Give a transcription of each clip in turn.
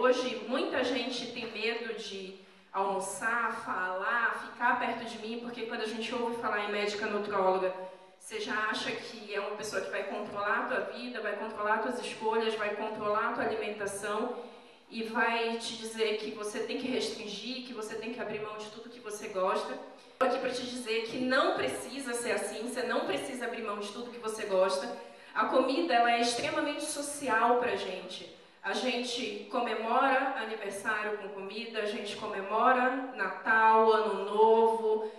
Hoje, muita gente tem medo de almoçar, falar, ficar perto de mim, porque quando a gente ouve falar em médica nutróloga, você já acha que é uma pessoa que vai controlar a tua vida, vai controlar as tuas escolhas, vai controlar a tua alimentação e vai te dizer que você tem que restringir, que você tem que abrir mão de tudo que você gosta. Estou aqui para te dizer que não precisa ser assim, você não precisa abrir mão de tudo que você gosta. A comida, ela é extremamente social para a gente. A gente comemora aniversário com comida, a gente comemora Natal, Ano Novo,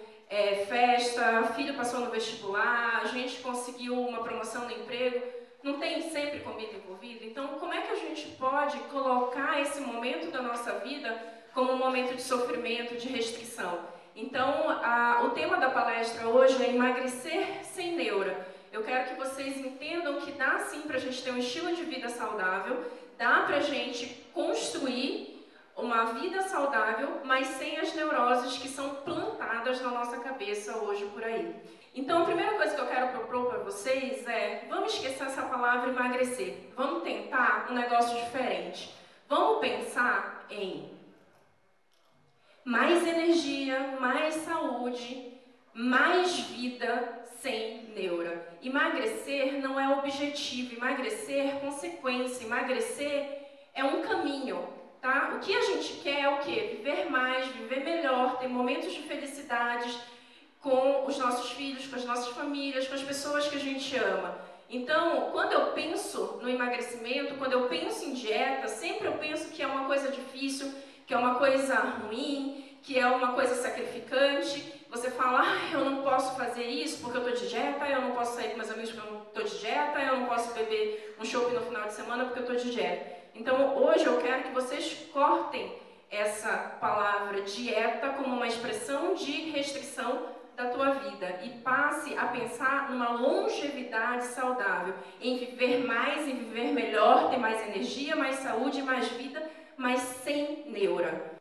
festa, filho passou no vestibular, a gente conseguiu uma promoção no emprego, não tem sempre comida envolvida? Então, como é que a gente pode colocar esse momento da nossa vida como um momento de sofrimento, de restrição? Então, o tema da palestra hoje é emagrecer sem neura. Eu quero que vocês entendam que dá sim para a gente ter um estilo de vida saudável, dá para a gente construir uma vida saudável, mas sem as neuroses que são plantadas na nossa cabeça hoje por aí. Então, a primeira coisa que eu quero propor para vocês é, vamos esquecer essa palavra emagrecer. Vamos tentar um negócio diferente. Vamos pensar em mais energia, mais saúde, mais vida sem neura. Emagrecer não é objetivo, emagrecer é consequência, emagrecer é um caminho, tá? O que a gente quer é o quê? Viver mais, viver melhor, ter momentos de felicidades com os nossos filhos, com as nossas famílias, com as pessoas que a gente ama. Então, quando eu penso no emagrecimento, quando eu penso em dieta, sempre eu penso que é uma coisa difícil, que é uma coisa ruim, que é uma coisa sacrificante. Você fala, eu não posso fazer isso porque eu estou de dieta, eu não posso sair com meus amigos porque eu não estou de dieta, eu não posso beber um chopp no final de semana porque eu estou de dieta. Então, hoje eu quero que vocês cortem essa palavra dieta como uma expressão de restrição da tua vida e passe a pensar numa longevidade saudável, em viver mais, em viver melhor, ter mais energia, mais saúde, mais vida, mas sem neura.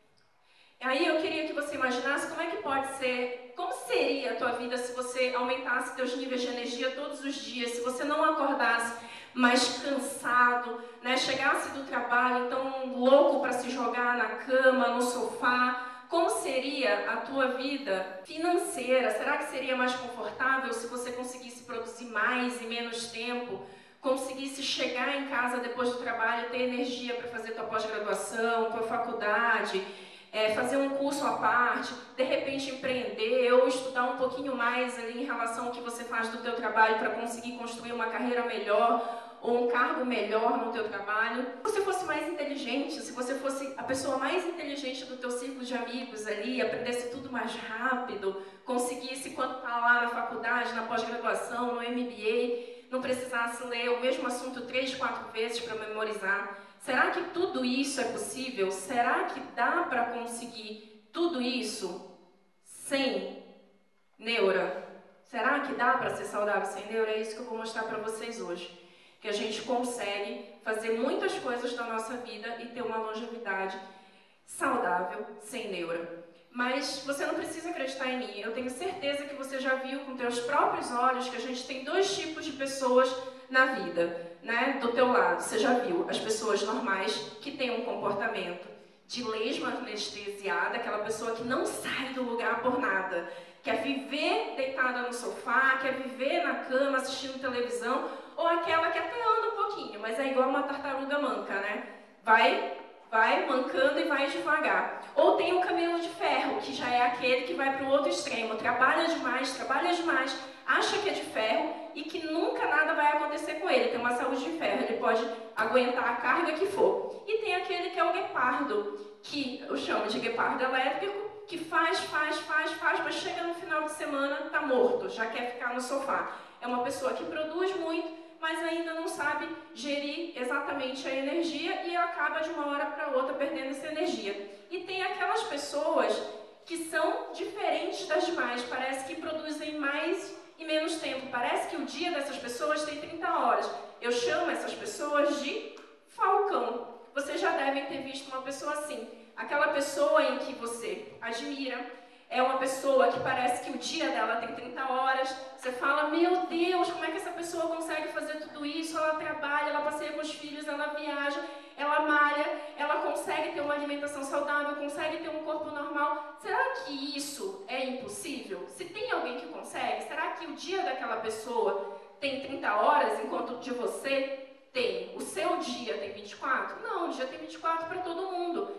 Aí eu queria que você imaginasse como é que pode ser, como seria a tua vida se você aumentasse teus níveis de energia todos os dias, se você não acordasse mais cansado, né, chegasse do trabalho então louco para se jogar na cama, no sofá. Como seria a tua vida financeira? Será que seria mais confortável se você conseguisse produzir mais em menos tempo? Conseguisse chegar em casa depois do trabalho, ter energia para fazer tua pós-graduação, tua faculdade, fazer um curso à parte, de repente empreender ou estudar um pouquinho mais ali em relação ao que você faz do teu trabalho para conseguir construir uma carreira melhor ou um cargo melhor no teu trabalho. Se você fosse mais inteligente, se você fosse a pessoa mais inteligente do teu círculo de amigos ali, aprendesse tudo mais rápido, conseguisse, quando está lá na faculdade, na pós-graduação, no MBA, não precisasse ler o mesmo assunto 3, 4 vezes para memorizar. Será que tudo isso é possível? Será que dá para conseguir tudo isso sem neura? Será que dá para ser saudável sem neura? É isso que eu vou mostrar para vocês hoje. Que a gente consegue fazer muitas coisas da nossa vida e ter uma longevidade saudável sem neura. Mas você não precisa acreditar em mim. Eu tenho certeza que você já viu com teus próprios olhos que a gente tem dois tipos de pessoas na vida, né? Do teu lado, você já viu as pessoas normais que têm um comportamento de lesma anestesiada, aquela pessoa que não sai do lugar por nada, quer viver deitada no sofá, quer viver na cama assistindo televisão, ou aquela que até anda um pouquinho, mas é igual uma tartaruga manca, né? Vai mancando e vai devagar. Ou tem o camelo de ferro, que já é aquele que vai para o outro extremo, trabalha demais, acha que é de ferro e que nunca nada vai acontecer com ele, tem uma saúde de ferro, ele pode aguentar a carga que for. E tem aquele que é o guepardo, que eu chamo de guepardo elétrico, que faz, mas chega no final de semana, tá morto, já quer ficar no sofá. É uma pessoa que produz muito, mas ainda não sabe gerir exatamente a energia e acaba de uma hora para outra perdendo essa energia. E tem aquelas pessoas que são diferentes das demais, parece que produzem mais e menos tempo. Parece que o dia dessas pessoas tem 30 horas. Eu chamo essas pessoas de falcão. Vocês já devem ter visto uma pessoa assim. Aquela pessoa em que você admira, é uma pessoa que parece que o dia dela tem 30 horas. Você fala, meu Deus, como é que essa pessoa consegue fazer tudo isso? Ela trabalha, ela passeia com os filhos, ela viaja. ela malha, ela consegue ter uma alimentação saudável, consegue ter um corpo normal. Será que isso é impossível? Se tem alguém que consegue, será que o dia daquela pessoa tem 30 horas, enquanto o de você tem? O seu dia tem 24? Não, o dia tem 24 para todo mundo.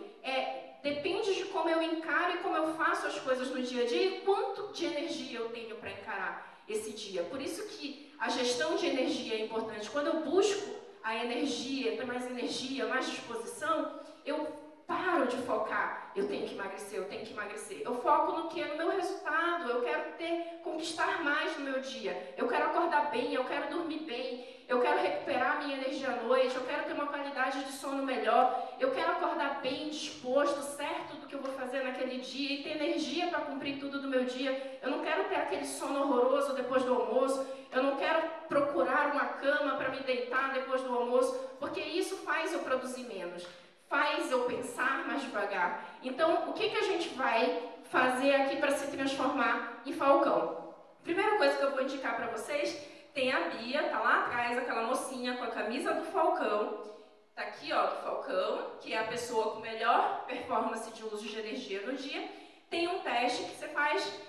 Depende de como eu encaro e como eu faço as coisas no dia a dia e quanto de energia eu tenho para encarar esse dia. Por isso que a gestão de energia é importante. Quando eu busco a energia, ter mais energia, mais disposição, eu paro de focar. Eu tenho que emagrecer, eu tenho que emagrecer. Eu foco no que? No meu resultado. Eu quero conquistar mais no meu dia. Eu quero acordar bem, eu quero dormir bem. Eu quero recuperar minha energia à noite, eu quero ter uma qualidade de sono melhor, eu quero acordar bem, disposto, certo do que eu vou fazer naquele dia e ter energia para cumprir tudo do meu dia. Eu não quero ter aquele sono horroroso depois do almoço, eu não quero procurar uma cama para me deitar depois do almoço, porque isso faz eu produzir menos, faz eu pensar mais devagar. Então, o que a gente vai fazer aqui para se transformar em Falcão? Primeira coisa que eu vou indicar para vocês, tem a Bia, tá lá atrás, aquela mocinha com a camisa do Falcão. Tá aqui, ó, do Falcão, que é a pessoa com melhor performance de uso de energia no dia. Tem um teste que você faz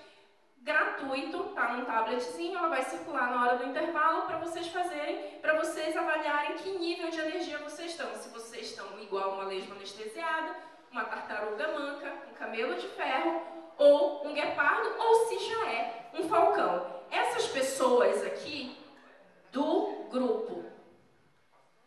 gratuito, tá num tabletzinho, ela vai circular na hora do intervalo para vocês fazerem, para vocês avaliarem que nível de energia vocês estão. Se vocês estão igual uma lesma anestesiada, uma tartaruga manca, um camelo de ferro, ou um guepardo, ou se já é um falcão. Essas pessoas aqui do grupo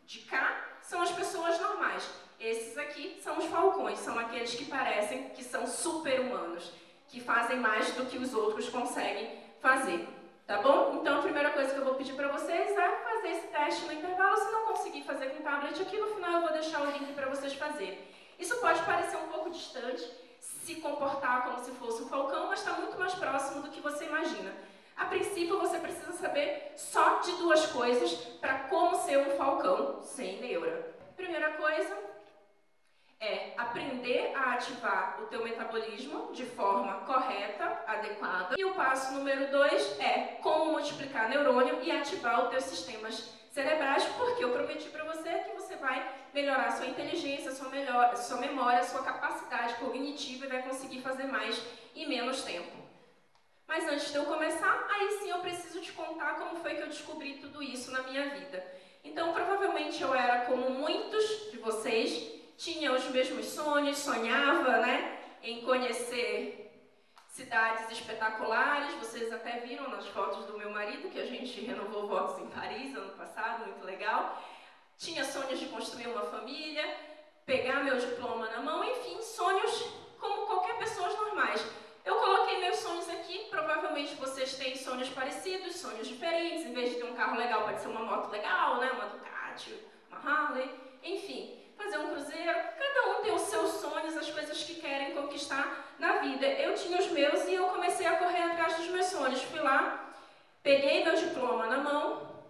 de cá são as pessoas normais. Esses aqui são os falcões, são aqueles que parecem que são super-humanos, que fazem mais do que os outros conseguem fazer, tá bom? Então a primeira coisa que eu vou pedir para vocês é fazer esse teste no intervalo. Se não conseguir fazer com o tablet aqui, no final eu vou deixar o link para vocês fazerem. Isso pode parecer um pouco distante, se comportar como se fosse um falcão, mas está muito mais próximo do que você imagina. A princípio, você precisa saber só de duas coisas para como ser um falcão sem neura. Primeira coisa é aprender a ativar o teu metabolismo de forma correta, adequada. E o passo número 2 é como multiplicar neurônio e ativar os teus sistemas cerebrais, porque eu prometi para você que você vai melhorar a sua inteligência, a sua memória, a sua capacidade cognitiva e vai conseguir fazer mais em menos tempo. Mas antes de eu começar, aí sim eu preciso te contar como foi que eu descobri tudo isso na minha vida. Então, provavelmente eu era como muitos de vocês, tinha os mesmos sonhos, sonhava, né, em conhecer cidades espetaculares. Vocês até viram nas fotos do meu marido, que a gente renovou votos em Paris ano passado, muito legal. Tinha sonhos de construir uma família, pegar meu diploma na mão, enfim, sonhos como qualquer pessoa normais. Eu coloquei meus sonhos aqui, provavelmente vocês têm sonhos parecidos, sonhos diferentes. Em vez de ter um carro legal, pode ser uma moto legal, né? Uma Ducati, uma Harley, enfim, fazer um cruzeiro. Cada um tem os seus sonhos, as coisas que querem conquistar na vida. Eu tinha os meus e eu comecei a correr atrás dos meus sonhos. Fui lá, peguei meu diploma na mão,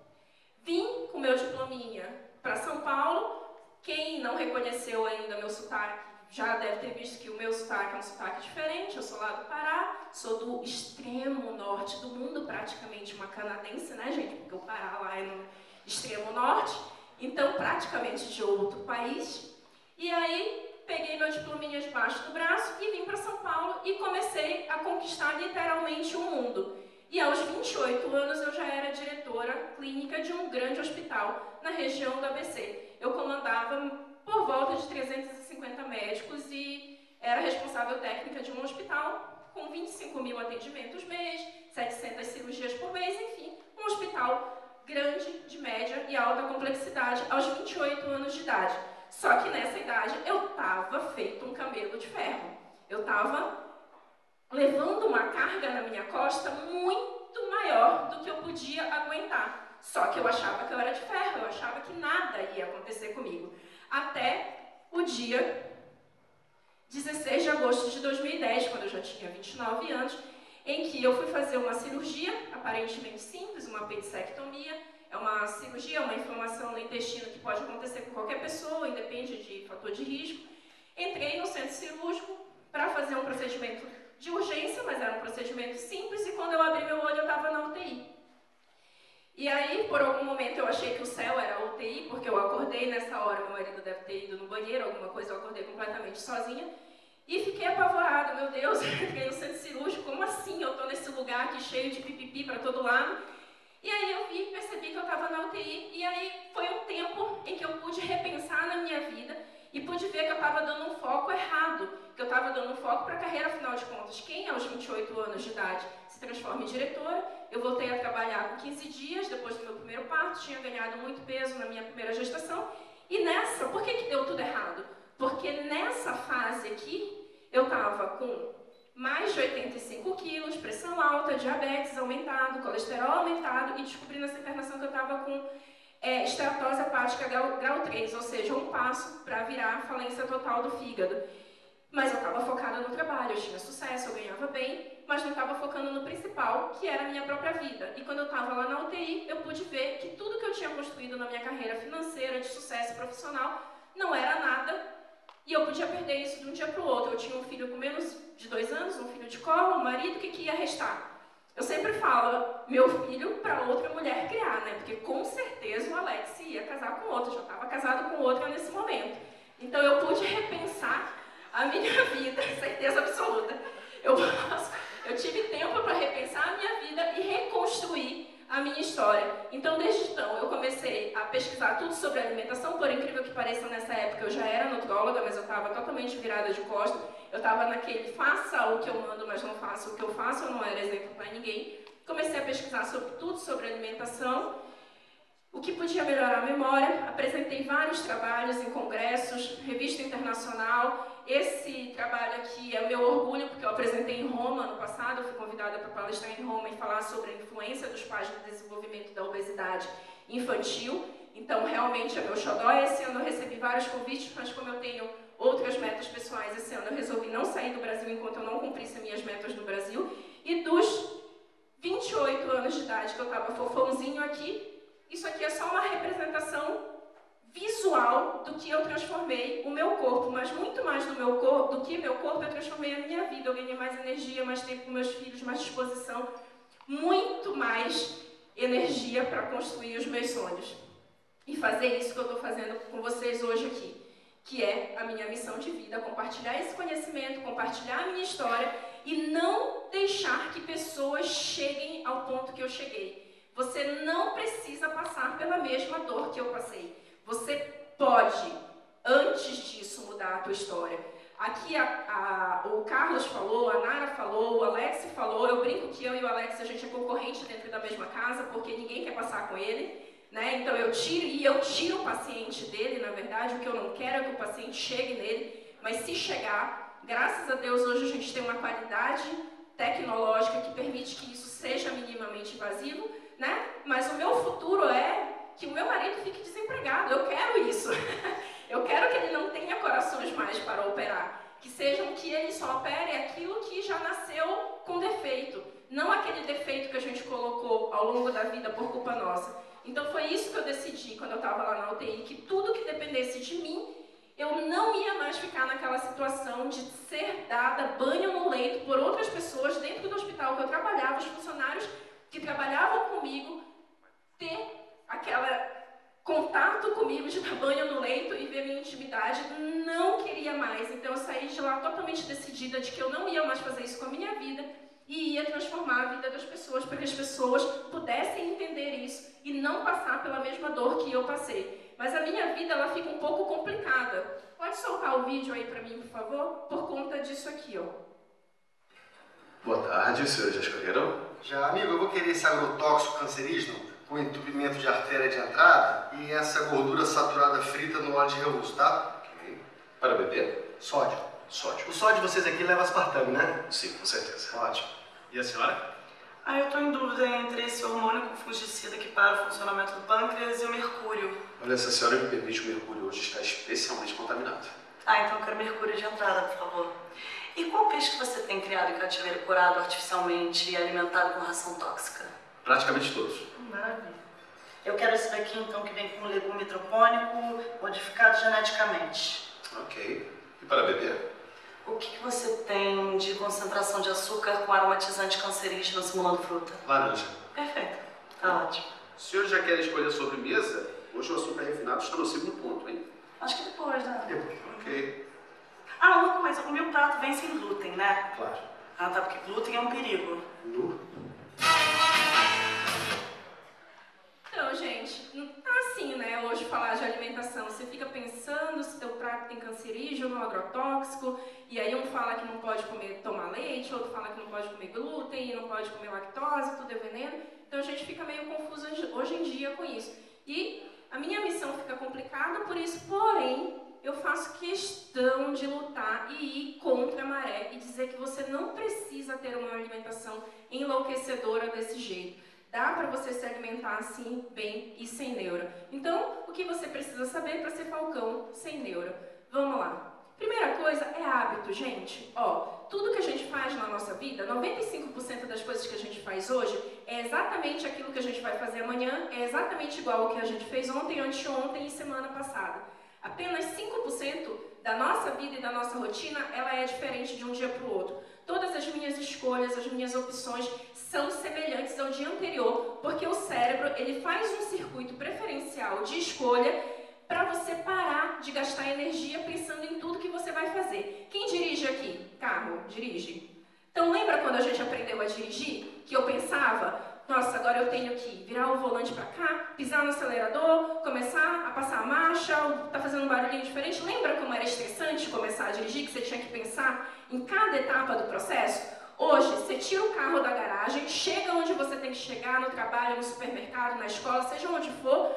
vim com meu diplominha para São Paulo. Quem não reconheceu ainda meu sotaque, já deve ter visto que o meu sotaque é um sotaque diferente. Eu sou lá do Pará, sou do extremo norte do mundo, praticamente uma canadense, né, gente? Porque o Pará lá é no extremo norte, então praticamente de outro país. E aí, peguei meu diplominha debaixo do braço e vim para São Paulo e comecei a conquistar literalmente o mundo. E aos 28 anos eu já era diretora clínica de um grande hospital na região do ABC. Eu comandava por volta de 350 médicos e era responsável técnica de um hospital com 25 mil atendimentos mês, 700 cirurgias por mês, enfim, um hospital grande, de média e alta complexidade aos 28 anos de idade. Só que nessa idade eu estava feito um camelo de ferro. Eu estava levando uma carga na minha costa muito maior do que eu podia aguentar. Só que eu achava que eu era de ferro, eu achava que nada ia acontecer comigo. Até o dia 16 de agosto de 2010, quando eu já tinha 29 anos, em que eu fui fazer uma cirurgia, aparentemente simples, uma apendicectomia. É uma cirurgia, uma inflamação no intestino que pode acontecer com qualquer pessoa, independe de fator de risco. Entrei no centro cirúrgico para fazer um procedimento de urgência, mas era um procedimento simples, e quando eu abri meu olho eu estava na UTI. E aí, por algum momento, eu achei que o céu era a UTI, porque eu acordei nessa hora, meu marido deve ter ido no banheiro, alguma coisa, eu acordei completamente sozinha. E fiquei apavorada, meu Deus, fiquei no centro cirúrgico, como assim? Eu estou nesse lugar aqui cheio de pipipi para todo lado. E aí eu percebi que eu estava na UTI, e aí foi um tempo em que eu pude repensar na minha vida e pude ver que eu estava dando um foco errado, que eu estava dando um foco para a carreira, afinal de contas. Quem aos 28 anos de idade se transforma em diretora? Eu voltei a trabalhar com 15 dias, depois do meu primeiro parto, tinha ganhado muito peso na minha primeira gestação, e nessa, por que deu tudo errado? Porque nessa fase aqui, eu estava com mais de 85 quilos, pressão alta, diabetes aumentado, colesterol aumentado, e descobri nessa internação que eu estava com esteatose hepática grau 3, ou seja, um passo para virar falência total do fígado. Mas eu estava focada no trabalho, eu tinha sucesso, eu ganhava bem, mas não estava focando no principal, que era a minha própria vida. E quando eu estava lá na UTI, eu pude ver que tudo que eu tinha construído na minha carreira financeira, de sucesso profissional, não era nada, e eu podia perder isso de um dia para o outro. Eu tinha um filho com menos de 2 anos, um filho de colo, um marido, o que ia restar? Eu sempre falo, meu filho para outra mulher criar, né? Porque com certeza o Alex ia casar com outra, já estava casado com outra nesse momento. Então eu pude repensar a minha vida, certeza absoluta. Eu tive tempo para repensar a minha vida e reconstruir a minha história. Então, desde então, eu comecei a pesquisar tudo sobre alimentação. Por incrível que pareça, nessa época eu já era nutróloga, mas eu estava totalmente virada de costas. Eu estava naquele faça o que eu mando, mas não faça o que eu faço. Eu não era exemplo para ninguém. Comecei a pesquisar sobre tudo sobre alimentação, o que podia melhorar a memória. Apresentei vários trabalhos em congressos, revista internacional. Esse trabalho aqui é o meu orgulho, porque eu apresentei em Roma ano passado. Eu fui convidada para palestrar em Roma e falar sobre a influência dos pais no desenvolvimento da obesidade infantil. Então, realmente é meu xodó. Esse ano eu recebi vários convites, mas como eu tenho outras metas pessoais, esse ano eu resolvi não sair do Brasil enquanto eu não cumprisse as minhas metas no Brasil. E dos 28 anos de idade que eu estava fofãozinho aqui, isso aqui é só uma representação visual do que eu transformei o meu corpo, mas muito mais do meu corpo, do que meu corpo, eu transformei a minha vida. Eu ganhei mais energia, mais tempo com meus filhos, mais disposição, muito mais energia para construir os meus sonhos. E fazer isso que eu estou fazendo com vocês hoje aqui, que é a minha missão de vida, compartilhar esse conhecimento, compartilhar a minha história e não deixar que pessoas cheguem ao ponto que eu cheguei. Você não precisa passar pela mesma dor que eu passei. Você pode, antes disso, mudar a tua história. Aqui o Carlos falou, a Nara falou, o Alex falou. Eu brinco que eu e o Alex, a gente é concorrente dentro da mesma casa, porque ninguém quer passar com ele, né? Então eu tiro o paciente dele, na verdade. O que eu não quero é que o paciente chegue nele, mas se chegar, graças a Deus, hoje a gente tem uma qualidade tecnológica que permite que isso seja minimamente invasivo, né? Mas o meu futuro é que o meu marido fique desempregado. Eu quero isso. Eu quero que ele não tenha corações mais para operar. Que sejam que ele só opere aquilo que já nasceu com defeito. Não aquele defeito que a gente colocou ao longo da vida por culpa nossa. Então foi isso que eu decidi quando eu estava lá na UTI, que tudo que dependesse de mim, eu não ia mais ficar naquela situação de ser dada banho no leito por outras pessoas dentro do hospital que eu trabalhava, os funcionários que trabalhavam comigo, ter aquela contato comigo de dar banho no leito e ver minha intimidade. Não queria mais. Então eu saí de lá totalmente decidida de que eu não ia mais fazer isso com a minha vida e ia transformar a vida das pessoas para que as pessoas pudessem entender isso e não passar pela mesma dor que eu passei. Mas a minha vida, ela fica um pouco complicada. Pode soltar o vídeo aí para mim, por favor? Por conta disso aqui, ó. Boa tarde, os senhores já escolheram? Já, amigo, eu vou querer esse agrotóxico cancerígeno com entupimento de artéria de entrada e essa gordura saturada frita no óleo de reuso, tá? Ok. Para beber? Sódio. Sódio. O sódio de vocês aqui leva aspartame, né? Sim, com certeza. Ótimo. E a senhora? Eu tô em dúvida entre esse hormônio com fungicida que para o funcionamento do pâncreas e o mercúrio. Olha, se a senhora me permite, o mercúrio hoje está especialmente contaminado. Então eu quero mercúrio de entrada, por favor. E qual peixe que você tem criado em cativeiro curado artificialmente e alimentado com ração tóxica? Praticamente todos. Maravilha. Eu quero esse daqui, então, que vem com legume hidropônico modificado geneticamente. Ok. E para beber? O que você tem de concentração de açúcar com aromatizante cancerígeno simulando fruta? Laranja. Perfeito. Tá ótimo. Os senhores já querem escolher a sobremesa? Hoje o açúcar refinado está no segundo ponto, hein? Acho que depois, né? Ok. Ah, uma coisa, o meu prato vem sem glúten, né? Claro. Ah, tá, porque glúten é um perigo. Nu. Então, gente, não tá assim, né, hoje falar de alimentação. Você fica pensando se teu prato tem cancerígeno ou agrotóxico, e aí um fala que não pode tomar leite, outro fala que não pode comer glúten, não pode comer lactose, tudo é veneno. Então a gente fica meio confuso hoje em dia com isso. E a minha missão fica complicada por isso, porém, eu faço questão de lutar e ir contra a maré e dizer que você não precisa ter uma alimentação enlouquecedora desse jeito. Dá para você se alimentar assim, bem e sem neura. Então, o que você precisa saber para ser falcão sem neura? Vamos lá. Primeira coisa é hábito, gente. Ó, tudo que a gente faz na nossa vida, 95% das coisas que a gente faz hoje é exatamente aquilo que a gente vai fazer amanhã, é exatamente igual ao que a gente fez ontem, anteontem e semana passada. Apenas 5% da nossa vida e da nossa rotina, ela é diferente de um dia para o outro. Todas as minhas escolhas, as minhas opções são semelhantes ao dia anterior, porque o cérebro ele faz um circuito preferencial de escolha para você parar de gastar energia pensando em tudo que você vai fazer. Quem dirige aqui? Carro, dirige. Então lembra quando a gente aprendeu a dirigir? Que eu pensava, nossa, agora eu tenho que virar o volante para cá, pisar no acelerador, começar a passar a marcha, tá fazendo um barulhinho diferente. Lembra como era estressante começar a dirigir, que você tinha que pensar em cada etapa do processo? Hoje, você tira o carro da garagem, chega onde você tem que chegar, no trabalho, no supermercado, na escola, seja onde for,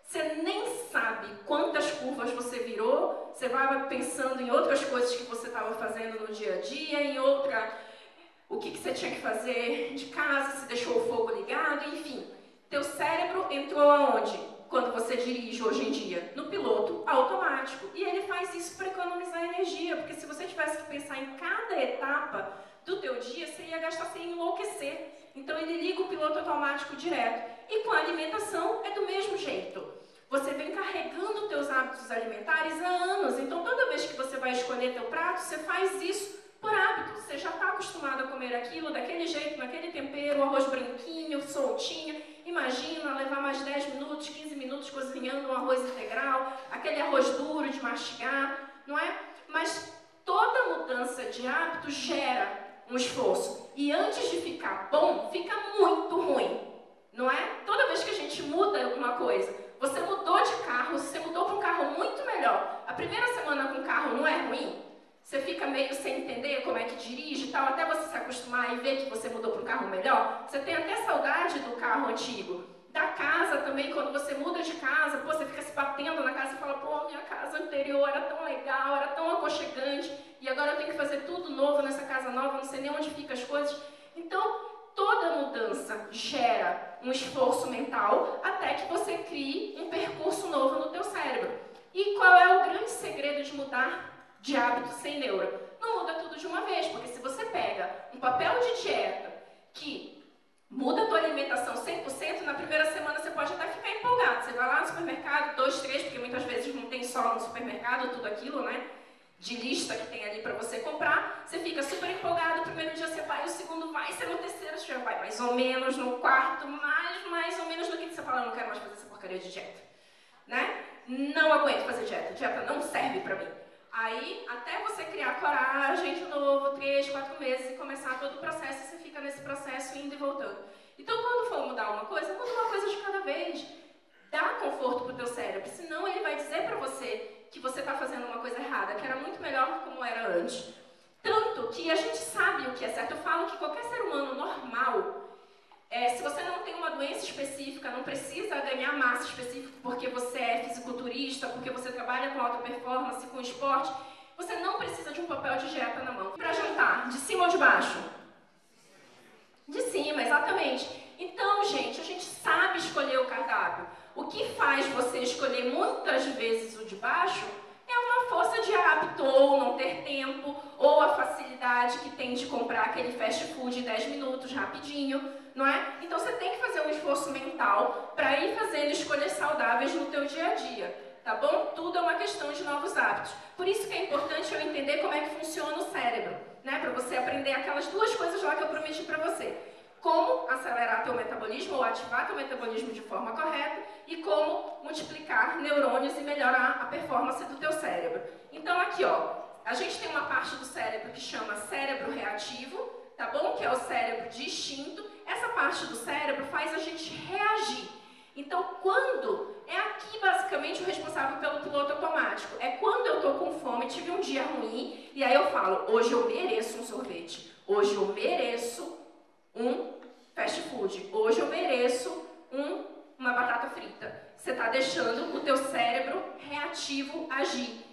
você nem sabe quantas curvas você virou, você vai pensando em outras coisas que você estava fazendo no dia a dia, em o que você tinha que fazer de casa, se deixou o fogo ligado, enfim. Teu cérebro entrou aonde? Quando você dirige hoje em dia? No piloto automático. E ele faz isso para economizar energia, porque se você tivesse que pensar em cada etapa do teu dia, você ia gastar sem enlouquecer. Então ele liga o piloto automático direto. E com a alimentação é do mesmo jeito. Você vem carregando teus hábitos alimentares há anos. Então toda vez que você vai escolher teu prato, você faz isso por hábito. Você já está acostumado a comer aquilo daquele jeito, naquele tempero, arroz branquinho, soltinho. Imagina levar mais 10 minutos, 15 minutos cozinhando um arroz integral, aquele arroz duro de mastigar, não é? Mas toda mudança de hábito gera um esforço. E antes de ficar bom, fica muito ruim, não é? Toda vez que a gente muda uma coisa, você mudou de carro, você mudou para um carro muito melhor. A primeira semana com o carro não é ruim? Você fica meio sem entender como é que dirige e tal, até você se acostumar e ver que você mudou para um carro melhor. Você tem até saudade do carro antigo. Da casa também, quando você muda de casa, pô, você fica se batendo na casa e fala, pô, minha casa anterior era tão legal, era tão aconchegante, e agora eu tenho que fazer tudo novo nessa casa nova, não sei nem onde ficam as coisas. Então, toda mudança gera um esforço mental até que você crie um percurso novo no teu cérebro. E qual é o grande segredo de mudar de hábito sem neura? Não muda tudo de uma vez, porque se você pega um papel de dieta que muda a tua alimentação 100%, na primeira semana você pode até ficar empolgado. Você vai lá no supermercado, 2, 3, porque muitas vezes não tem só no supermercado tudo aquilo, né? De lista que tem ali para você comprar, você fica super empolgado, o primeiro dia você vai, o segundo vai, você no terceiro você já vai mais ou menos, no quarto mais ou menos, no quinto você fala, eu não quero mais fazer essa porcaria de dieta, né? Não aguento fazer dieta não serve para mim. Aí, até você criar coragem de novo, 3, 4 meses, e começar todo o processo, você fica nesse processo indo e voltando. Então, quando for mudar uma coisa, muda uma coisa de cada vez. Dá conforto pro teu cérebro, senão ele vai dizer para você que você está fazendo uma coisa errada, que era muito melhor como era antes. Tanto que a gente sabe o que é certo. Eu falo que qualquer ser humano normal, se você não tem uma doença específica, não precisa ganhar massa específica porque você é fisiculturista, porque você trabalha com alta performance, com esporte, você não precisa de um papel de dieta na mão. Para jantar, de cima ou de baixo? De cima, exatamente. Então, gente, a gente sabe escolher o cardápio. O que faz você escolher muitas vezes o de baixo é uma força de hábito, ou não ter tempo, ou a facilidade que tem de comprar aquele fast food em 10 minutos, rapidinho, não é? Então você tem que fazer um esforço mental para ir fazendo escolhas saudáveis no teu dia a dia, tá bom? Tudo é uma questão de novos hábitos. Por isso que é importante eu entender como é que funciona o cérebro, né? Para você aprender aquelas duas coisas lá que eu prometi para você. como acelerar teu metabolismo ou ativar teu metabolismo de forma correta e como multiplicar neurônios e melhorar a performance do teu cérebro. Então aqui, ó, a gente tem uma parte do cérebro que chama cérebro reativo, tá bom? Que é o cérebro de instinto. Essa parte do cérebro faz a gente reagir. Então, quando é aqui basicamente o responsável pelo piloto automático, é quando eu tô com fome, tive um dia ruim, e aí eu falo, hoje eu mereço um sorvete, hoje eu mereço um fast food, hoje eu mereço uma batata frita. Você está deixando o teu cérebro reativo agir.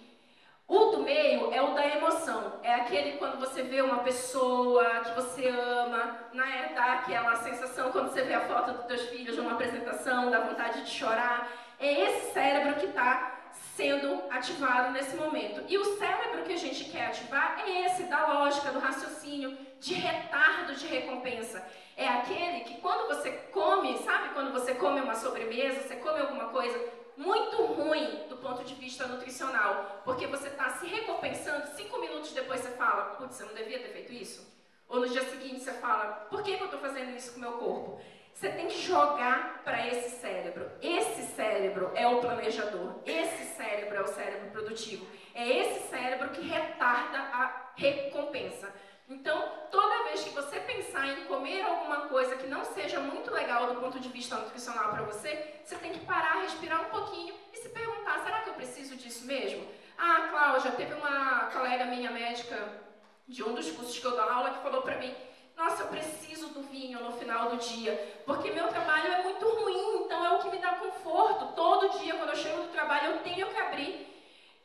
O do meio é o da emoção, é aquele quando você vê uma pessoa que você ama, né? Dá aquela sensação quando você vê a foto dos teus filhos numa apresentação, dá vontade de chorar. É esse cérebro que está sendo ativado nesse momento. E o cérebro que a gente quer ativar é esse da lógica, do raciocínio, de retardo de recompensa. É aquele que quando você come, sabe quando você come uma sobremesa, você come alguma coisa muito ruim do ponto de vista nutricional, porque você está se recompensando, 5 minutos depois você fala, putz, eu não devia ter feito isso? Ou no dia seguinte você fala, por que eu estou fazendo isso com o meu corpo? Você tem que jogar para esse cérebro. Esse cérebro é o planejador, esse cérebro é o cérebro produtivo, é esse cérebro que retarda a recompensa. Então, toda vez que você pensar em comer alguma coisa que não seja muito legal do ponto de vista nutricional para você, você tem que parar, respirar um pouquinho e se perguntar, será que eu preciso disso mesmo? Ah, Cláudia, teve uma colega minha médica de um dos cursos que eu dou aula que falou para mim, nossa, eu preciso do vinho no final do dia, porque meu trabalho é muito ruim, então é o que me dá conforto. Todo dia, quando eu chego do trabalho, eu tenho que abrir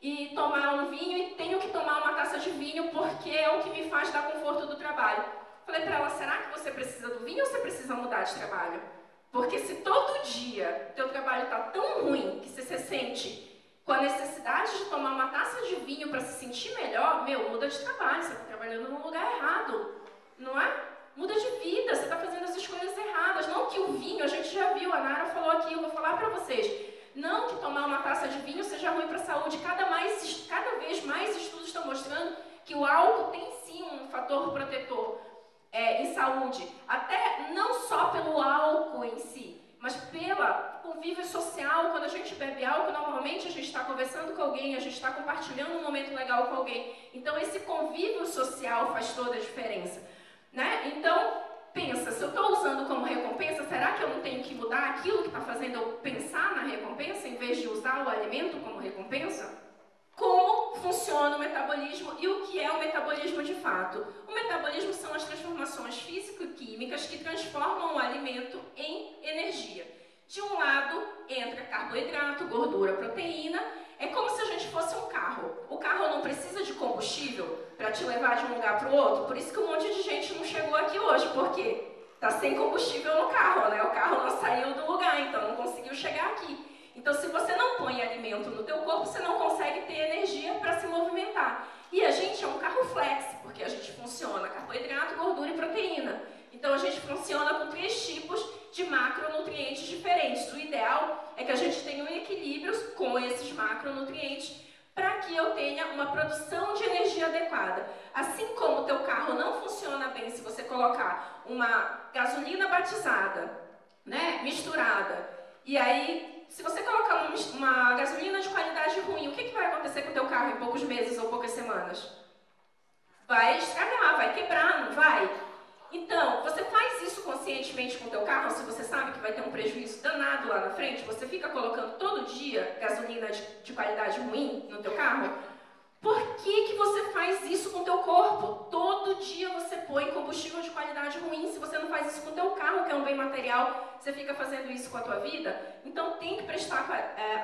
e tomar um vinho e tenho que tomar uma taça de vinho porque é o que me faz dar conforto do trabalho. Falei para ela, será que você precisa do vinho ou você precisa mudar de trabalho? Porque se todo dia teu trabalho está tão ruim que você se sente com a necessidade de tomar uma taça de vinho para se sentir melhor, meu, muda de trabalho, você está trabalhando num lugar errado, não é? Muda de vida, você está fazendo as escolhas erradas. Não que o vinho, a gente já viu, a Nara falou aqui, eu vou falar para vocês. Não que tomar uma taça de vinho seja ruim para a saúde. Cada vez mais estudos estão mostrando que o álcool tem sim um fator protetor em saúde. Até não só pelo álcool em si, mas pelo convívio social. Quando a gente bebe álcool, normalmente a gente está conversando com alguém, a gente está compartilhando um momento legal com alguém. Então esse convívio social faz toda a diferença, né? Então, pensa, se eu estou usando como recompensa, será que eu não tenho que mudar aquilo que está fazendo eu pensar na recompensa, em vez de usar o alimento como recompensa? Como funciona o metabolismo e o que é o metabolismo de fato? O metabolismo são as transformações físico-químicas que transformam o alimento em energia. De um lado, entra carboidrato, gordura, proteína. É como se a gente fosse um carro. O carro não precisa de combustível para te levar de um lugar para o outro. Por isso que um monte de gente não chegou aqui hoje, porque está sem combustível no carro, né? O carro não saiu do lugar, então não conseguiu chegar aqui. Então, se você não põe alimento no teu corpo, você não consegue ter energia para se movimentar. E a gente é um carro flex, porque a gente funciona carboidrato, gordura e proteína. Então, a gente funciona com 3 tipos de macronutrientes diferentes. O ideal é que a gente tenha um equilíbrio com esses macronutrientes para que eu tenha uma produção de energia adequada. Assim como o teu carro não funciona bem se você colocar uma gasolina batizada, né, misturada, e aí, se você colocar uma gasolina de qualidade ruim, o que vai acontecer com o teu carro em poucos meses ou poucas semanas? Vai estragar, vai quebrar, não vai? Então, você faz isso conscientemente com o teu carro, se você sabe que vai ter um prejuízo danado lá na frente, você fica colocando todo dia gasolina de qualidade ruim no teu carro? Por que você faz isso com o teu corpo? Todo dia você põe combustível de qualidade ruim. Se você não faz isso com o teu carro, que é um bem material, você fica fazendo isso com a tua vida? Então tem que prestar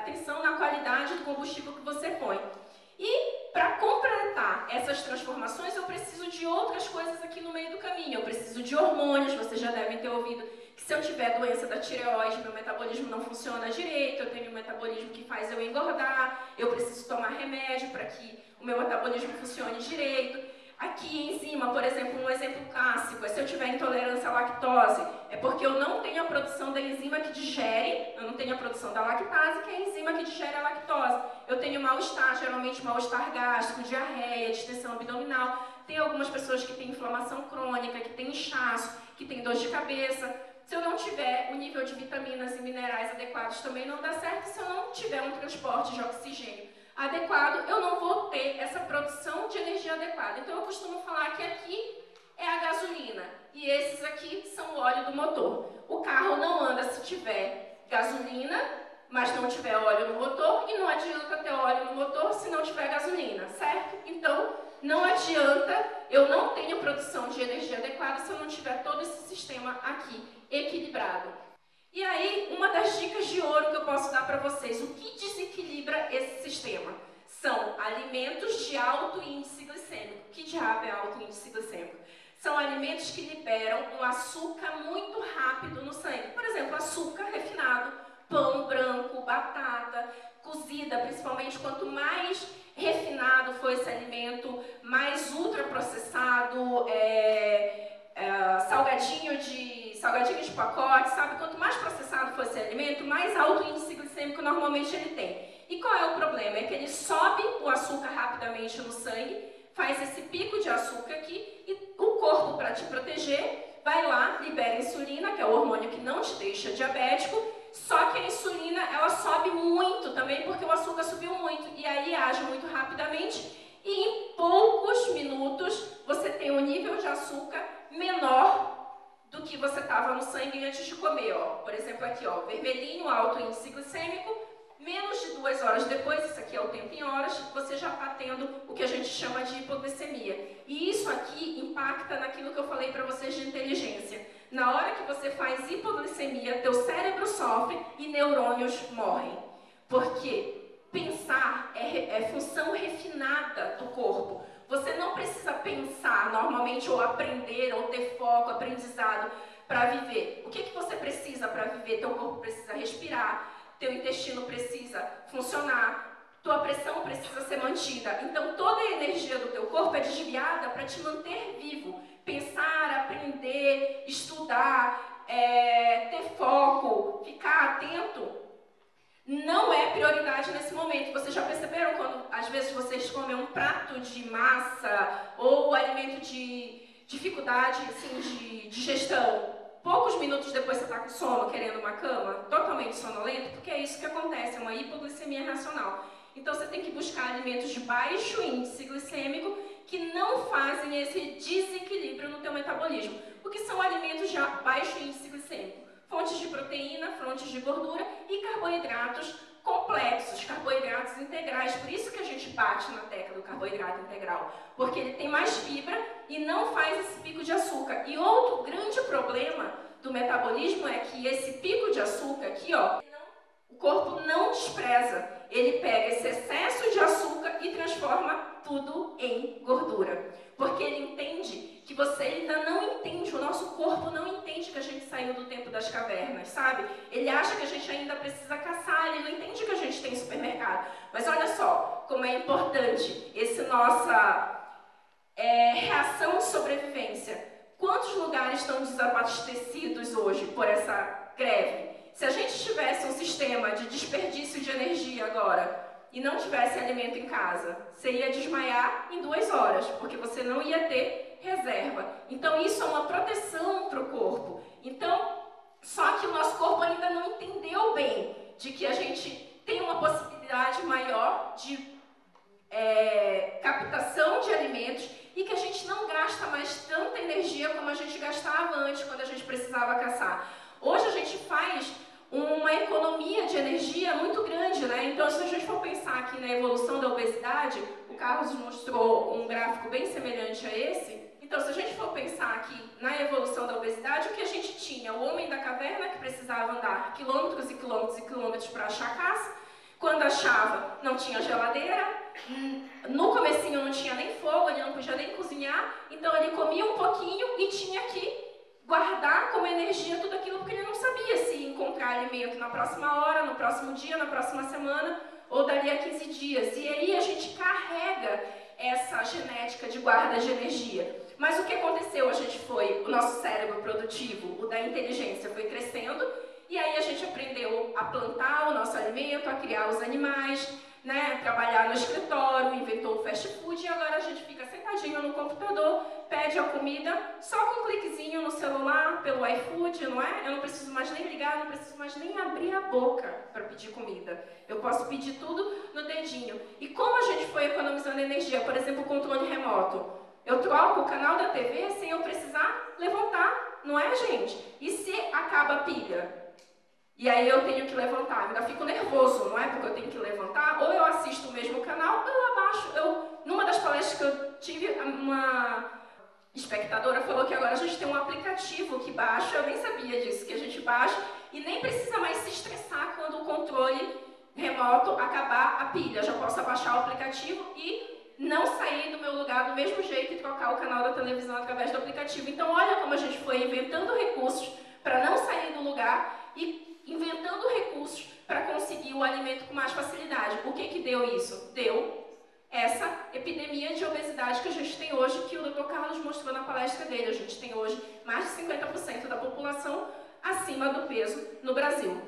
atenção na qualidade do combustível que você põe. E para completar essas transformações, eu preciso de outras coisas aqui no meio do caminho. Eu preciso de hormônios, vocês já devem ter ouvido que se eu tiver doença da tireoide, meu metabolismo não funciona direito, eu tenho um metabolismo que faz eu engordar, eu preciso tomar remédio para que o meu metabolismo funcione direito. Aqui, enzima, por exemplo, um exemplo clássico é se eu tiver intolerância à lactose, é porque eu não tenho a produção da enzima que digere, eu não tenho a produção da lactase, que é a enzima que digere a lactose. Eu tenho mal-estar, geralmente mal-estar gástrico, diarreia, distensão abdominal. Tem algumas pessoas que têm inflamação crônica, que têm inchaço, que têm dor de cabeça. Se eu não tiver o nível de vitaminas e minerais adequados, também não dá certo. Se eu não tiver um transporte de oxigênio adequado, eu não vou ter essa produção de energia adequada. Então eu costumo falar que aqui é a gasolina e esses aqui são o óleo do motor. O carro não anda se tiver gasolina, mas não tiver óleo no motor, e não adianta ter óleo no motor se não tiver gasolina, certo? Então não adianta, eu não tenho produção de energia adequada se eu não tiver todo esse sistema aqui equilibrado. E aí, uma das dicas de ouro que eu posso dar para vocês, o que desequilibra esse sistema? São alimentos de alto índice glicêmico. Que diabo é alto índice glicêmico? São alimentos que liberam um açúcar muito rápido no sangue. Por exemplo, açúcar refinado, pão branco, batata, cozida, principalmente quanto mais refinado for esse alimento, mais ultraprocessado, salgadinho de pacote, sabe? Quanto mais processado for esse alimento, mais alto índice glicêmico normalmente ele tem. E qual é o problema? É que ele sobe o açúcar rapidamente no sangue, faz esse pico de açúcar aqui, e o corpo, para te proteger, vai lá, libera insulina, que é o hormônio que não te deixa diabético, só que a insulina, ela sobe muito também, porque o açúcar subiu muito, e aí age muito rapidamente, e em poucos minutos você tem um nível de açúcar menor do que você estava no sangue antes de comer, ó. Por exemplo, aqui, ó, vermelhinho, alto índice glicêmico, menos de 2 horas depois, isso aqui é o tempo em horas, você já está tendo o que a gente chama de hipoglicemia. E isso aqui impacta naquilo que eu falei para vocês de inteligência. Na hora que você faz hipoglicemia, teu cérebro sofre e neurônios morrem. Porque pensar é função refinada do corpo. Você não precisa pensar normalmente, ou aprender, ou ter foco, aprendizado para viver. O que você precisa para viver? Teu corpo precisa respirar, teu intestino precisa funcionar, tua pressão precisa ser mantida. Então toda a energia do teu corpo é desviada para te manter vivo. Pensar, aprender, estudar, ter foco, ficar atento, não é prioridade nesse momento. Vocês já perceberam quando, às vezes, vocês comem um prato de massa ou alimento de dificuldade, assim, de digestão? Poucos minutos depois você está com sono, querendo uma cama, totalmente sonolento, porque é isso que acontece, é uma hipoglicemia racional. Então você tem que buscar alimentos de baixo índice glicêmico que não fazem esse desequilíbrio no teu metabolismo. O que são alimentos de baixo índice glicêmico? Fontes de proteína, fontes de gordura e carboidratos complexos, carboidratos integrais. Por isso que a gente bate na tecla do carboidrato integral, porque ele tem mais fibra e não faz esse pico de açúcar. E outro grande problema do metabolismo é que esse pico de açúcar aqui, ó, o corpo não despreza. Ele pega esse excesso de açúcar e transforma tudo em gordura. Porque ele entende que você ainda não entende, o nosso corpo não entende que a gente saiu do tempo das cavernas, sabe? Ele acha que a gente ainda precisa caçar, ele não entende que a gente tem supermercado. Mas olha só como é importante esse nossa reação de sobrevivência. Quantos lugares estão desabastecidos hoje por essa greve? Se a gente tivesse um sistema de desperdício de energia agora e não tivesse alimento em casa, você ia desmaiar em 2 horas, porque você não ia ter reserva. Então isso é uma proteção para o corpo. Então, só que o nosso corpo ainda não entendeu bem de que a gente tem uma possibilidade maior de captação de alimentos e que a gente não gasta mais tanta energia como a gente gastava antes, quando a gente precisava caçar. Hoje a gente faz uma economia de energia muito grande, né? Então, se a gente for pensar aqui na evolução da obesidade, o Carlos mostrou um gráfico bem semelhante a esse. Então, se a gente for pensar aqui na evolução da obesidade, o que a gente tinha? O homem da caverna, que precisava andar quilômetros e quilômetros e quilômetros para achar caça. Quando achava, não tinha geladeira. No comecinho não tinha nem fogo, ele não podia nem cozinhar. Então, ele comia um pouquinho e tinha que guardar como energia tudo aquilo, porque ele não sabia se encontrar alimento na próxima hora, no próximo dia, na próxima semana ou dali a 15 dias. E aí a gente carrega essa genética de guarda de energia. Mas o que aconteceu? O nosso cérebro produtivo, o da inteligência, foi crescendo, e aí a gente aprendeu a plantar o nosso alimento, a criar os animais, né, trabalhar no escritório, inventou o fast food, e agora a gente fica sentadinho no computador, pede a comida, só com um cliquezinho no celular, pelo iFood, não é? Eu não preciso mais nem ligar, não preciso mais nem abrir a boca para pedir comida. Eu posso pedir tudo no dedinho. E como a gente foi economizando energia, por exemplo, o controle remoto. Eu troco o canal da TV sem eu precisar levantar, não é, gente? E se acaba a pilha? E aí eu tenho que levantar, eu ainda fico nervoso, não é? Porque eu tenho que levantar, ou eu assisto o mesmo canal, ou eu abaixo. Numa das palestras que eu tive, uma espectadora falou que agora a gente tem um aplicativo que baixa, eu nem sabia disso, que a gente baixa, e nem precisa mais se estressar quando o controle remoto acabar a pilha. Eu já posso abaixar o aplicativo e não sair do meu lugar do mesmo jeito e trocar o canal da televisão através do aplicativo. Então olha como a gente foi inventando recursos para não sair do lugar e inventando recursos para conseguir o alimento com mais facilidade. O que deu isso? Deu essa epidemia de obesidade que a gente tem hoje, que o Dr. Carlos mostrou na palestra dele. A gente tem hoje mais de 50% da população acima do peso no Brasil.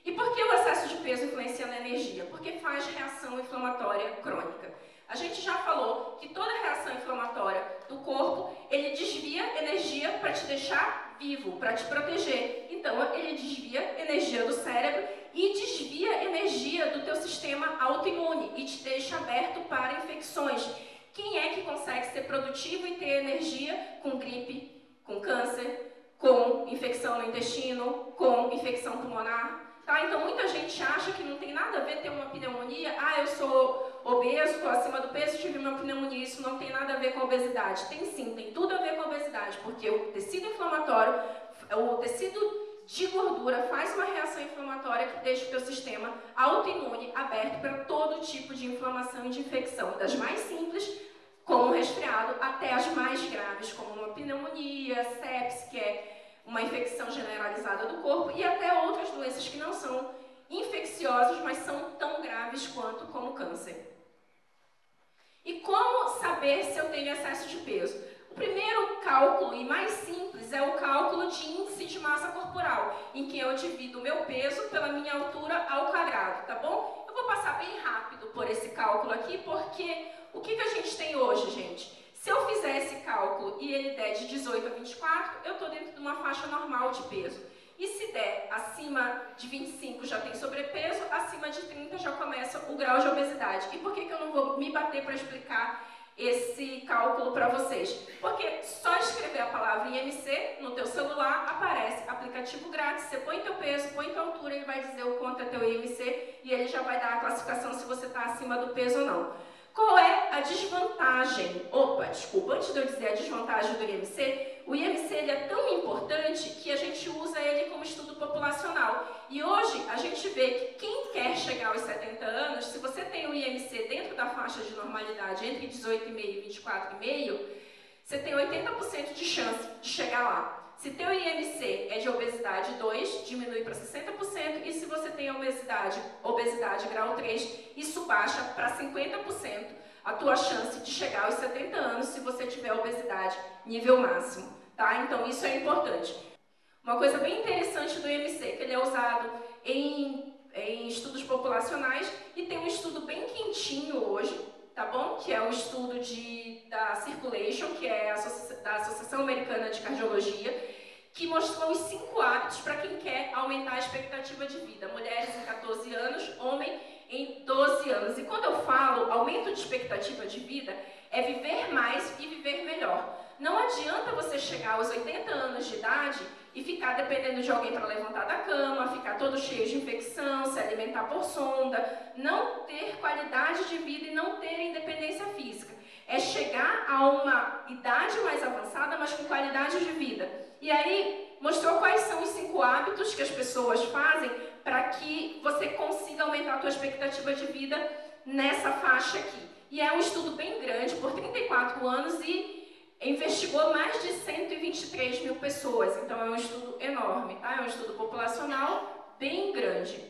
E por que o excesso de peso influencia na energia? Porque faz reação inflamatória crônica. A gente já falou que toda reação inflamatória do corpo, ele desvia energia para te deixar vivo, para te proteger. Então, ele desvia energia do cérebro e desvia energia do teu sistema autoimune e te deixa aberto para infecções. Quem é que consegue ser produtivo e ter energia com gripe, com câncer, com infecção no intestino, com infecção pulmonar? Tá? Então, muita gente acha que não tem nada a ver ter uma pneumonia. Ah, eu sou obeso, estou acima do peso, tive uma pneumonia. Isso não tem nada a ver com obesidade. Tem sim, tem tudo a ver com obesidade, porque o tecido inflamatório, o tecido de gordura faz uma reação inflamatória que deixa o teu sistema autoimune aberto para todo tipo de inflamação e de infecção, das mais simples, como um resfriado, até as mais graves, como uma pneumonia, sepse, que é uma infecção generalizada do corpo, e até outras doenças que não são infecciosas, mas são tão graves quanto, como câncer. E como saber se eu tenho excesso de peso? O primeiro cálculo e mais simples é o cálculo de índice de massa corporal, em que eu divido o meu peso pela minha altura ao quadrado, tá bom? Eu vou passar bem rápido por esse cálculo aqui, porque o que a gente tem hoje, gente? Se eu fizer esse cálculo e ele der de 18 a 24, eu estou dentro de uma faixa normal de peso. E se der acima de 25 já tem sobrepeso, acima de 30 já começa o grau de obesidade. E por que eu não vou me bater para explicar esse cálculo para vocês? Porque só escrever a palavra IMC no teu celular aparece aplicativo grátis, você põe teu peso, põe tua altura, ele vai dizer o quanto é teu IMC e ele já vai dar a classificação se você está acima do peso ou não. Qual é a desvantagem? Antes de eu dizer a desvantagem do IMC, o IMC ele é tão importante que a gente usa ele como estudo populacional. E hoje a gente vê que quem quer chegar aos 70 anos, se você tem o IMC dentro da faixa de normalidade entre 18,5 e 24,5, você tem 80% de chance de chegar lá. Se teu IMC é de obesidade 2, diminui para 60%, e se você tem obesidade grau 3, isso baixa para 50% a tua chance de chegar aos 70 anos se você tiver obesidade nível máximo, tá? Então isso é importante. Uma coisa bem interessante do IMC, que ele é usado em estudos populacionais e tem um estudo bem quentinho hoje, tá bom? Que é o estudo da Circulation, que é da Associação Americana de Cardiologia, que mostrou os 5 hábitos para quem quer aumentar a expectativa de vida. Mulheres em 14 anos, homem em 12 anos. E quando eu falo aumento de expectativa de vida, é viver mais e viver melhor. Não adianta você chegar aos 80 anos de idade e ficar dependendo de alguém para levantar da cama, ficar todo cheio de infecção, se alimentar por sonda, não ter qualidade de vida e não ter independência física. É chegar a uma idade mais avançada, mas com qualidade de vida. E aí, mostrou quais são os 5 hábitos que as pessoas fazem para que você consiga aumentar a sua expectativa de vida nessa faixa aqui. E é um estudo bem grande, por 34 anos, e investigou mais de 123 mil pessoas. Então, é um estudo enorme, tá? É um estudo populacional bem grande.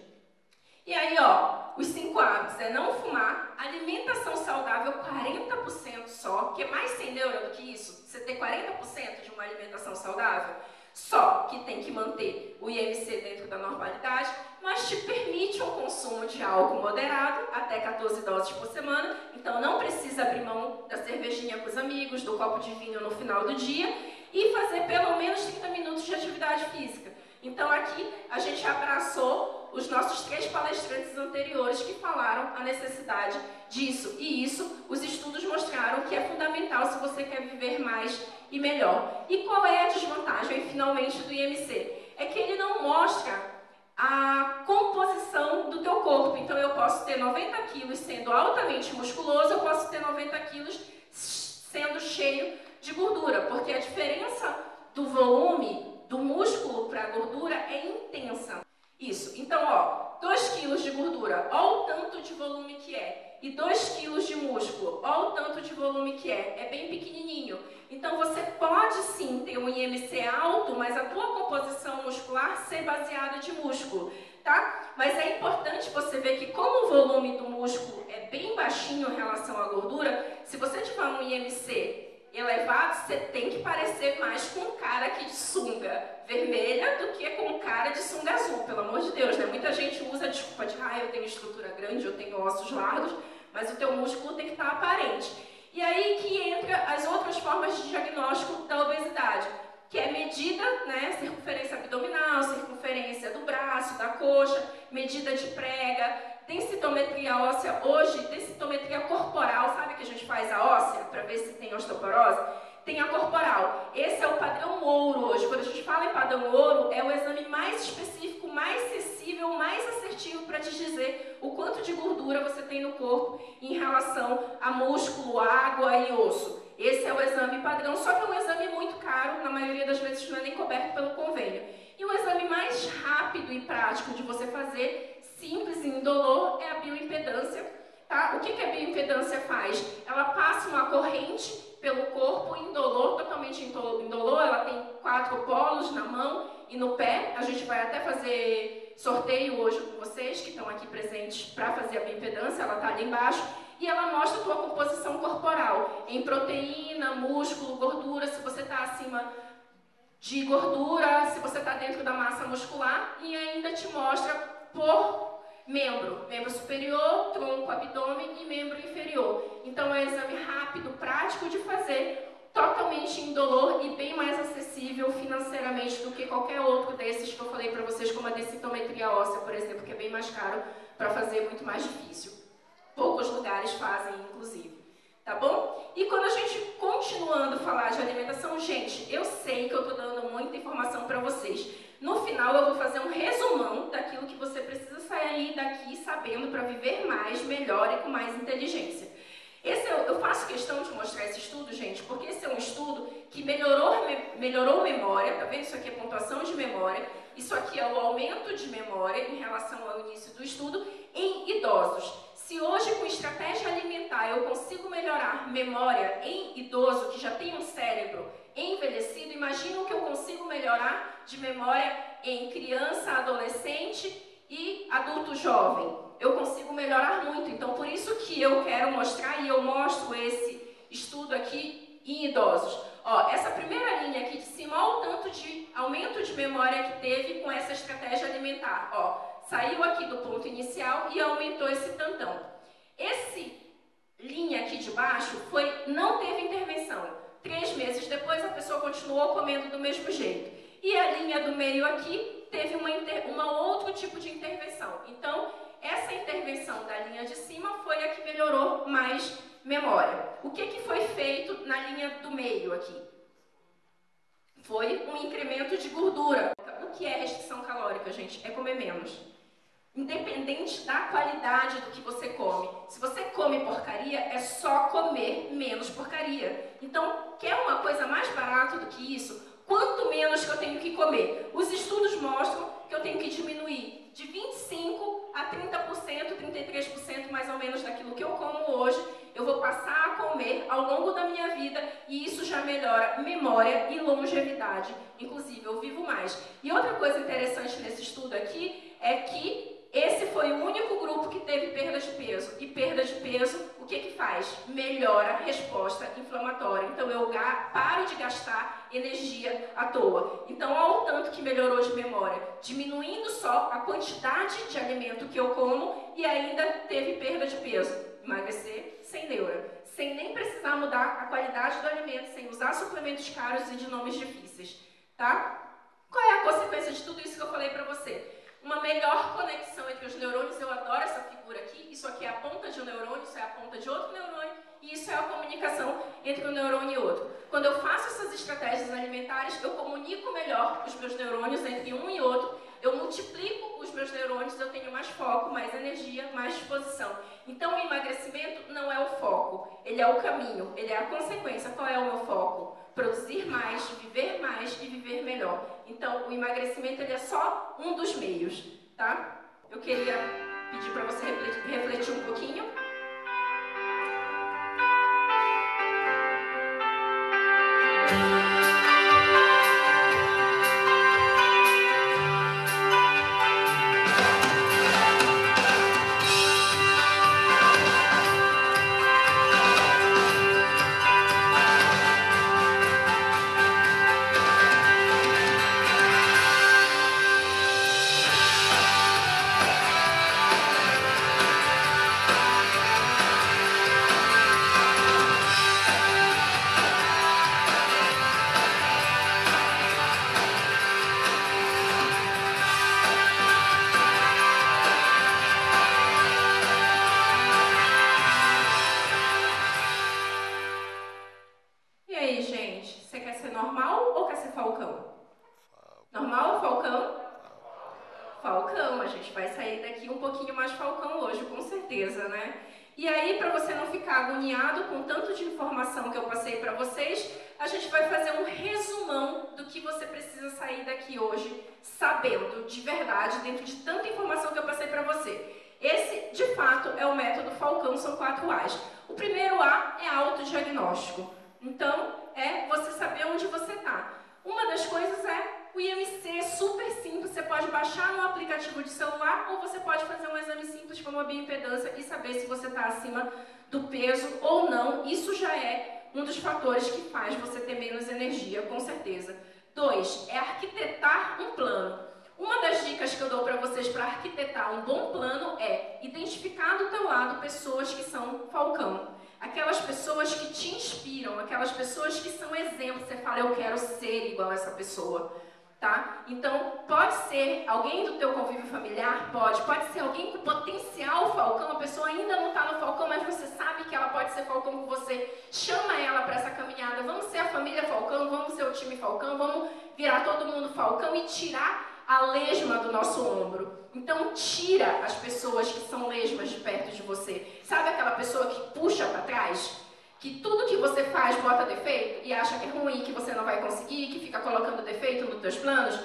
E aí, ó, os 5 hábitos é não fumar, alimentação saudável 40% só, que é mais sem neura do que isso, você ter 40% de uma alimentação saudável, só que tem que manter o IMC dentro da normalidade, mas te permite um consumo de álcool moderado, até 14 doses por semana, então não precisa abrir mão da cervejinha com os amigos, do copo de vinho no final do dia, e fazer pelo menos 30 minutos de atividade física. Então aqui a gente abraçou os nossos 3 palestrantes anteriores que falaram a necessidade disso. E isso, os estudos mostraram que é fundamental se você quer viver mais e melhor. E qual é a desvantagem, finalmente, do IMC? É que ele não mostra a composição do teu corpo. Então eu posso ter 90 quilos sendo altamente musculoso, eu posso ter 90 quilos sendo cheio de gordura, porque a diferença do volume do músculo para a gordura é intensa. Isso. Então, ó, 2 quilos de gordura, ó o tanto de volume que é. E 2 quilos de músculo, ó o tanto de volume que é. É bem pequenininho. Então, você pode sim ter um IMC alto, mas a tua composição muscular ser baseada de músculo, tá? Mas é importante você ver que como o volume do músculo é bem baixinho em relação à gordura, se você tiver um IMC elevado, você tem que parecer mais com um cara aqui de sunga vermelha do que com um cara de sunga azul, pelo amor de Deus, né? Muita gente usa a desculpa de, eu tenho estrutura grande, eu tenho ossos largos, mas o teu músculo tem que estar aparente. E aí que entra as outras formas de diagnóstico da obesidade, que é medida, né, circunferência abdominal, circunferência do braço, da coxa, medida de prega, densitometria óssea, hoje, densitometria corporal, sabe que a gente faz a óssea para ver se tem osteoporose? Tem a corporal. Esse é o padrão ouro hoje. Quando a gente fala em padrão ouro, é o exame mais específico, mais acessível, mais assertivo para te dizer o quanto de gordura você tem no corpo em relação a músculo, água e osso. Esse é o exame padrão, só que é um exame muito caro, na maioria das vezes não é nem coberto pelo convênio. E o exame mais rápido e prático de você fazer, simples e indolor, é a bioimpedância. Tá? O que a bioimpedância faz? Ela passa uma corrente pelo corpo indolor, totalmente indolor, ela tem 4 polos na mão e no pé. A gente vai até fazer sorteio hoje com vocês, que estão aqui presentes para fazer a bioimpedância, ela está ali embaixo. E ela mostra a tua composição corporal, em proteína, músculo, gordura, se você está acima de gordura, se você está dentro da massa muscular, e ainda te mostra por membro superior, tronco, abdômen e membro inferior. Então é um exame rápido, prático de fazer, totalmente indolor e bem mais acessível financeiramente do que qualquer outro desses que eu falei para vocês, como a densitometria óssea, por exemplo, que é bem mais caro para fazer, muito mais difícil. Poucos lugares fazem, inclusive. Tá bom? E quando a gente, continuando a falar de alimentação, gente, eu sei que eu estou dando muita informação para vocês. No final, eu vou fazer um resumão daquilo que você precisa sair daqui sabendo para viver mais, melhor e com mais inteligência. Eu faço questão de mostrar esse estudo, gente, porque esse é um estudo que melhorou memória, tá vendo? Isso aqui é pontuação de memória, isso aqui é o aumento de memória em relação ao início do estudo em idosos. Se hoje, com estratégia alimentar, eu consigo melhorar memória em idoso que já tem um cérebro envelhecido, imagina o que eu consigo melhorar de memória em criança, adolescente e adulto jovem. Eu consigo melhorar muito, então por isso que eu quero mostrar, e eu mostro esse estudo aqui em idosos. Ó, essa primeira linha aqui de cima, olha o tanto de aumento de memória que teve com essa estratégia alimentar. Ó, saiu aqui do ponto inicial e aumentou esse tantão. Esse linha aqui de baixo não teve intervenção. 3 meses depois a pessoa continuou comendo do mesmo jeito. E a linha do meio aqui teve uma outro tipo de intervenção. Então, essa intervenção da linha de cima foi a que melhorou mais memória. O que foi feito na linha do meio aqui? Foi um incremento de gordura. O que é restrição calórica, gente? É comer menos. Independente da qualidade do que você come. Se você come porcaria, é só comer menos porcaria. Então, quer uma coisa mais barata do que isso? Quanto menos que eu tenho que comer? Os estudos mostram que eu tenho que diminuir de 25% a 30%, 33% mais ou menos daquilo que eu como hoje. Eu vou passar a comer ao longo da minha vida e isso já melhora memória e longevidade. Inclusive, eu vivo mais. E outra coisa interessante nesse estudo aqui é que esse foi o único grupo que teve perda de peso. E perda de peso, o que que faz? Melhora a resposta inflamatória. Então, eu paro de gastar energia à toa. Então, olha o tanto que melhorou de memória. Diminuindo só a quantidade de alimento que eu como e ainda teve perda de peso. Emagrecer sem neura. Sem nem precisar mudar a qualidade do alimento, sem usar suplementos caros e de nomes difíceis. Tá? Qual é a consequência de tudo isso que eu falei para você? Uma melhor conexão entre os neurônios. Eu adoro essa figura aqui. Isso aqui é a ponta de um neurônio, isso é a ponta de outro neurônio, e isso é a comunicação entre um neurônio e outro. Quando eu faço essas estratégias alimentares, eu comunico melhor os meus neurônios entre um e outro, eu multiplico os meus neurônios, eu tenho mais foco, mais energia, mais disposição. Então, o emagrecimento não é o foco, ele é o caminho, ele é a consequência. Qual é o meu foco? Produzir mais e viver melhor. Então, o emagrecimento ele é só um dos meios, tá? Eu queria pedir para você refletir um pouquinho. E aí, para você não ficar agoniado com tanto de informação que eu passei para vocês, a gente vai fazer um resumão do que você precisa sair daqui hoje, sabendo de verdade, dentro de tanta informação que eu passei para você. Esse, de fato, é o método Falcão, são 4 A's. O primeiro A é autodiagnóstico. Então, é você saber onde você está. Uma das coisas é o IMC, super simples, você pode baixar no aplicativo de celular ou você pode fazer um exame simples como a bioimpedância e saber se você está acima do peso ou não. Isso já é um dos fatores que faz você ter menos energia, com certeza. 2, é arquitetar um plano. Uma das dicas que eu dou para vocês para arquitetar um bom plano é identificar do teu lado pessoas que são falcão. Aquelas pessoas que te inspiram, aquelas pessoas que são exemplos. Você fala, eu quero ser igual a essa pessoa. Tá? Então, pode ser alguém do teu convívio familiar, pode ser alguém com potencial falcão, a pessoa ainda não está no falcão, mas você sabe que ela pode ser falcão com você, chama ela para essa caminhada, vamos ser a família falcão, vamos ser o time falcão, vamos virar todo mundo falcão e tirar a lesma do nosso ombro. Então, tira as pessoas que são lesmas de perto de você. Sabe aquela pessoa que puxa para trás? Que tudo que você faz bota defeito e acha que é ruim, que você não vai conseguir, que fica colocando defeito nos teus planos,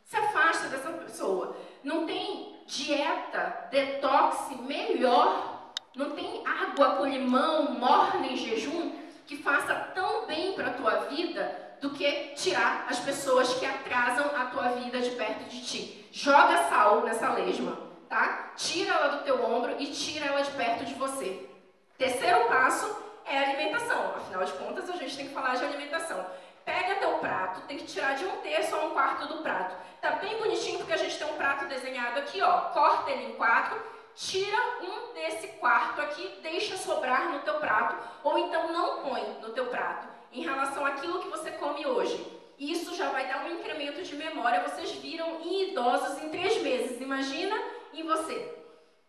se afasta dessa pessoa. Não tem dieta, detox melhor, não tem água com limão, morna em jejum, que faça tão bem para a tua vida do que tirar as pessoas que atrasam a tua vida de perto de ti. Joga sal nessa lesma, tá? Tira ela do teu ombro e tira ela de perto de você. Terceiro passo é a alimentação. Afinal de contas, a gente tem que falar de alimentação. Pega teu prato, tem que tirar de 1/3 a 1/4 do prato. Tá bem bonitinho porque a gente tem um prato desenhado aqui, ó. Corta ele em 4, tira um desse quarto aqui, deixa sobrar no teu prato, ou então não põe no teu prato, em relação àquilo que você come hoje. Isso já vai dar um incremento de memória. Vocês viram em idosos em 3 meses. Imagina em você.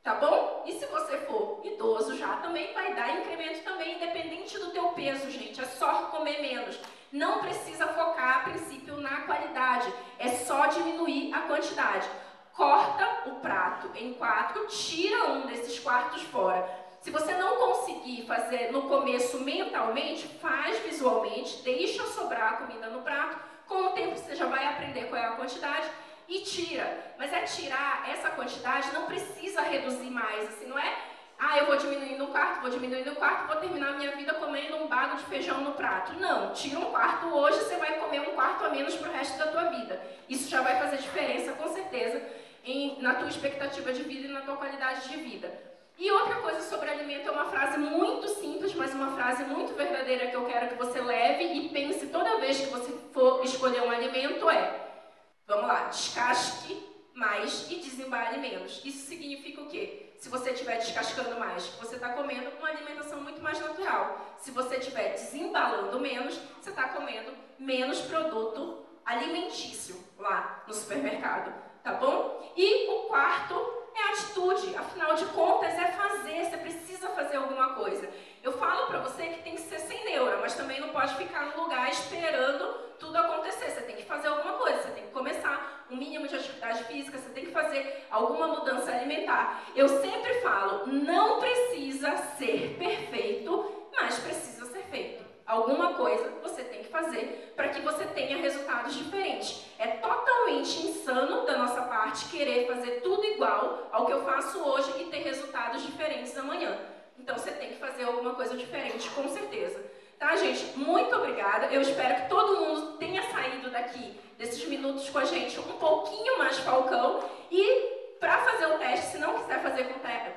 Tá bom? E se você for idoso já, também vai dar incremento também, independente do teu peso, gente. É só comer menos. Não precisa focar, a princípio, na qualidade. É só diminuir a quantidade. Corta o prato em 4, tira um desses quartos fora. Se você não conseguir fazer no começo mentalmente, faz visualmente, deixa sobrar a comida no prato. Com o tempo você já vai aprender qual é a quantidade. E tira, mas é tirar essa quantidade, não precisa reduzir mais, assim, não é? Ah, eu vou diminuindo o quarto, vou terminar a minha vida comendo um bago de feijão no prato. Não, tira um quarto hoje, você vai comer um quarto a menos pro resto da tua vida. Isso já vai fazer diferença, com certeza. na tua expectativa de vida e na tua qualidade de vida. E outra coisa sobre alimento é uma frase muito simples, mas uma frase muito verdadeira que eu quero que você leve e pense toda vez que você for escolher um alimento vamos lá, descasque mais e desembale menos. Isso significa o quê? Se você estiver descascando mais, você está comendo uma alimentação muito mais natural. Se você estiver desembalando menos, você está comendo menos produto alimentício lá no supermercado, tá bom? E o quarto é atitude, afinal de contas é fazer, você precisa fazer alguma coisa. Eu falo pra você que tem que ser sem neura, mas também não pode ficar no lugar esperando tudo acontecer, você tem que fazer alguma coisa, você tem que começar um mínimo de atividade física, você tem que fazer alguma mudança alimentar. Eu sempre falo, não precisa ser perfeito, mas precisa ser feito. Alguma coisa você tem que fazer para que você tenha resultados diferentes. É totalmente insano da nossa parte querer fazer tudo igual ao que eu faço hoje e ter resultados diferentes amanhã. Então você tem que fazer alguma coisa diferente, com certeza. Tá, gente? Muito obrigada. Eu espero que todo mundo tenha saído daqui, desses minutos com a gente, um pouquinho mais Falcão. E para fazer o teste, se não quiser fazer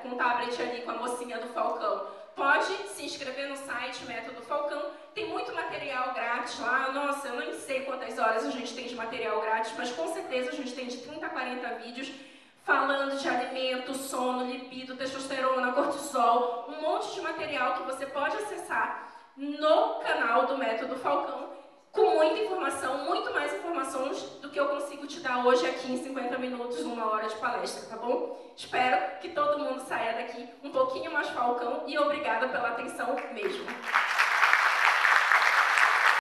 com o tablet ali, com a mocinha do Falcão, pode se inscrever no site Método Falcão. Tem muito material grátis lá. Nossa, eu nem sei quantas horas a gente tem de material grátis, mas com certeza a gente tem de 30 a 40 vídeos falando de alimento, sono, libido, testosterona, cortisol, um monte de material que você pode acessar no canal do Método Falcão, com muita informação, muito mais informações do que eu consigo te dar hoje aqui em 50 minutos, 1 hora de palestra, tá bom? Espero que todo mundo saia daqui um pouquinho mais Falcão e obrigada pela atenção mesmo.